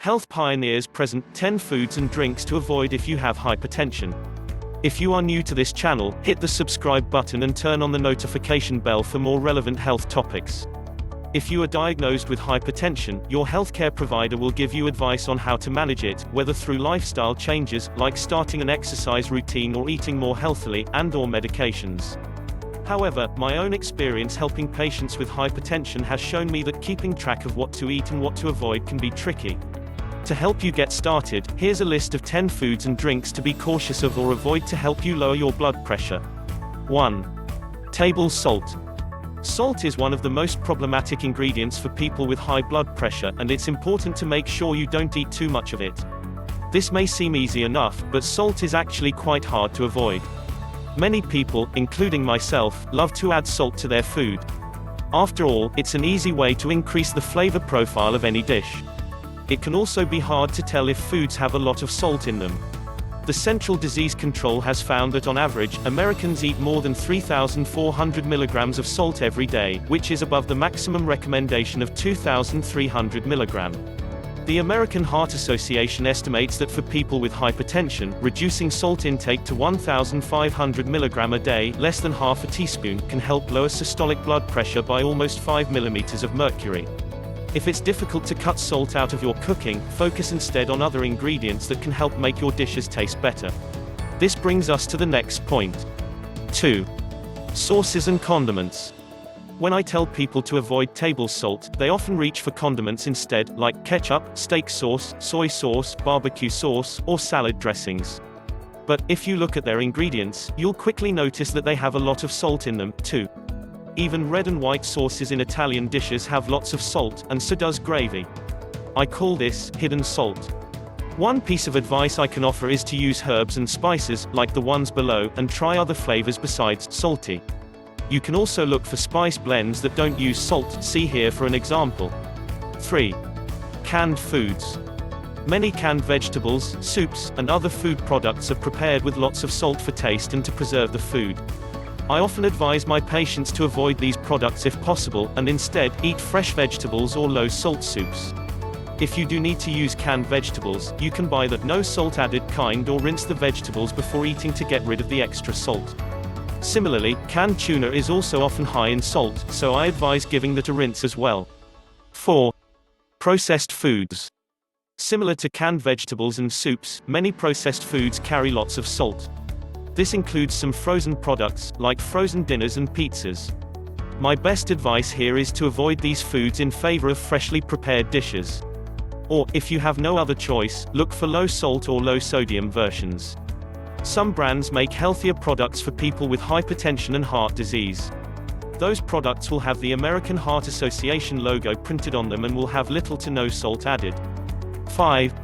Health Pioneers present 10 foods and drinks to avoid if you have hypertension. If you are new to this channel, hit the subscribe button and turn on the notification bell for more relevant health topics. If you are diagnosed with hypertension, your healthcare provider will give you advice on how to manage it, whether through lifestyle changes, like starting an exercise routine or eating more healthily, and/or medications. However, my own experience helping patients with hypertension has shown me that keeping track of what to eat and what to avoid can be tricky. To help you get started, here's a list of 10 foods and drinks to be cautious of or avoid to help you lower your blood pressure. 1. Table salt. Salt is one of the most problematic ingredients for people with high blood pressure, and it's important to make sure you don't eat too much of it. This may seem easy enough, but salt is actually quite hard to avoid. Many people, including myself, love to add salt to their food. After all, it's an easy way to increase the flavor profile of any dish. It can also be hard to tell if foods have a lot of salt in them. The Central Disease Control has found that on average, Americans eat more than 3,400 milligrams of salt every day, which is above the maximum recommendation of 2,300 milligrams. The American Heart Association estimates that for people with hypertension, reducing salt intake to 1,500 milligrams a day, less than half a teaspoon, can help lower systolic blood pressure by almost 5 millimeters of mercury. If it's difficult to cut salt out of your cooking, focus instead on other ingredients that can help make your dishes taste better. This brings us to the next point. 2. Sauces and condiments. When I tell people to avoid table salt, they often reach for condiments instead, like ketchup, steak sauce, soy sauce, barbecue sauce, or salad dressings. But, if you look at their ingredients, you'll quickly notice that they have a lot of salt in them, too. Even red and white sauces in Italian dishes have lots of salt, and so does gravy. I call this hidden salt. One piece of advice I can offer is to use herbs and spices, like the ones below, and try other flavors besides salty. You can also look for spice blends that don't use salt, see here for an example. 3. Canned foods. Many canned vegetables, soups, and other food products are prepared with lots of salt for taste and to preserve the food. I often advise my patients to avoid these products if possible, and instead, eat fresh vegetables or low-salt soups. If you do need to use canned vegetables, you can buy the no-salt-added kind or rinse the vegetables before eating to get rid of the extra salt. Similarly, canned tuna is also often high in salt, so I advise giving that a rinse as well. 4. Processed foods. Similar to canned vegetables and soups, many processed foods carry lots of salt. This includes some frozen products, like frozen dinners and pizzas. My best advice here is to avoid these foods in favor of freshly prepared dishes. Or, if you have no other choice, look for low-salt or low-sodium versions. Some brands make healthier products for people with hypertension and heart disease. Those products will have the American Heart Association logo printed on them and will have little to no salt added. 5.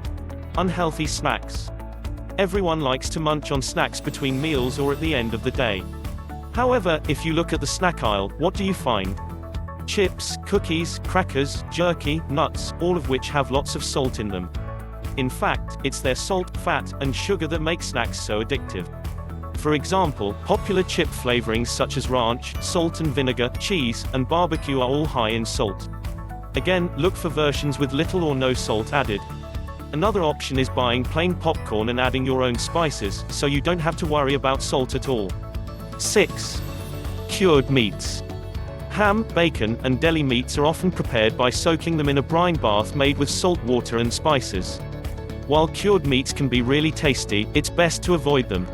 Unhealthy snacks. Everyone likes to munch on snacks between meals or at the end of the day. However, if you look at the snack aisle, what do you find? Chips, cookies, crackers, jerky, nuts, all of which have lots of salt in them. In fact, it's their salt, fat, and sugar that make snacks so addictive. For example, popular chip flavorings such as ranch, salt and vinegar, cheese, and barbecue are all high in salt. Again, look for versions with little or no salt added. Another option is buying plain popcorn and adding your own spices, so you don't have to worry about salt at all. 6. Cured meats. Ham, bacon, and deli meats are often prepared by soaking them in a brine bath made with salt water and spices. While cured meats can be really tasty, it's best to avoid them.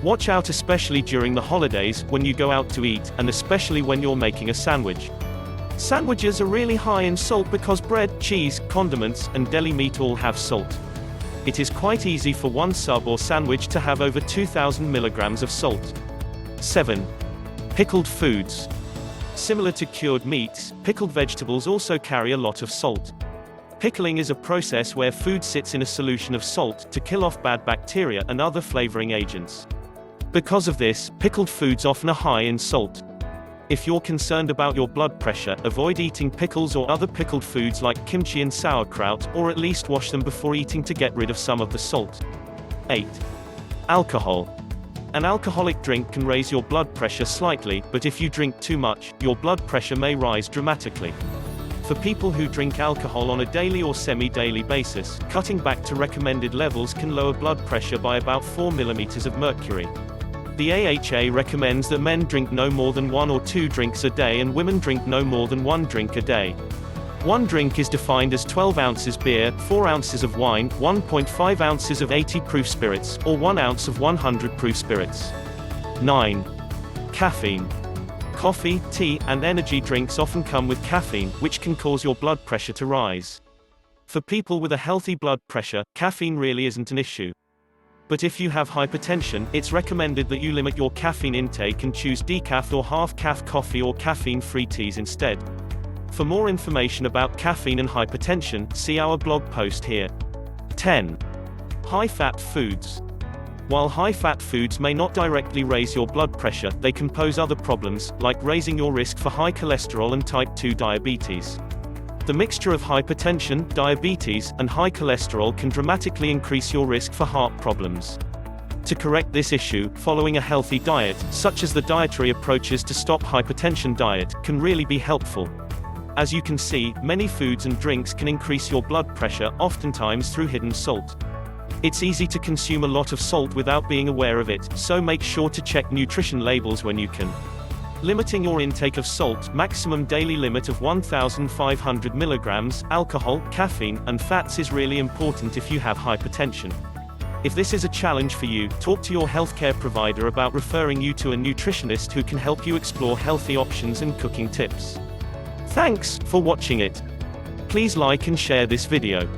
Watch out especially during the holidays, when you go out to eat, and especially when you're making a sandwich. Sandwiches are really high in salt because bread, cheese, condiments, and deli meat all have salt. It is quite easy for one sub or sandwich to have over 2,000 milligrams of salt. 7. Pickled foods. Similar to cured meats, pickled vegetables also carry a lot of salt. Pickling is a process where food sits in a solution of salt to kill off bad bacteria and other flavoring agents. Because of this, pickled foods often are high in salt. If you're concerned about your blood pressure, avoid eating pickles or other pickled foods like kimchi and sauerkraut, or at least wash them before eating to get rid of some of the salt. 8. Alcohol. An alcoholic drink can raise your blood pressure slightly, but if you drink too much, your blood pressure may rise dramatically. For people who drink alcohol on a daily or semi-daily basis, cutting back to recommended levels can lower blood pressure by about 4 mm of mercury. The AHA recommends that men drink no more than 1 or 2 drinks a day and women drink no more than 1 drink a day. One drink is defined as 12 ounces beer, 4 ounces of wine, 1.5 ounces of 80 proof spirits, or 1 ounce of 100 proof spirits. 9. Caffeine. Coffee, tea, and energy drinks often come with caffeine, which can cause your blood pressure to rise. For people with a healthy blood pressure, caffeine really isn't an issue. But if you have hypertension, it's recommended that you limit your caffeine intake and choose decaf or half-caf coffee or caffeine-free teas instead. For more information about caffeine and hypertension, see our blog post here. 10. High-fat foods. While high-fat foods may not directly raise your blood pressure, they can pose other problems, like raising your risk for high cholesterol and type 2 diabetes. The mixture of hypertension, diabetes, and high cholesterol can dramatically increase your risk for heart problems. To correct this issue, following a healthy diet, such as the dietary approaches to Stop Hypertension diet, can really be helpful. As you can see, many foods and drinks can increase your blood pressure, oftentimes through hidden salt. It's easy to consume a lot of salt without being aware of it, so make sure to check nutrition labels when you can. Limiting your intake of salt, maximum daily limit of 1,500 milligrams, alcohol, caffeine, and fats is really important if you have hypertension. If this is a challenge for you, talk to your healthcare provider about referring you to a nutritionist who can help you explore healthy options and cooking tips. Thanks for watching it. Please like and share this video.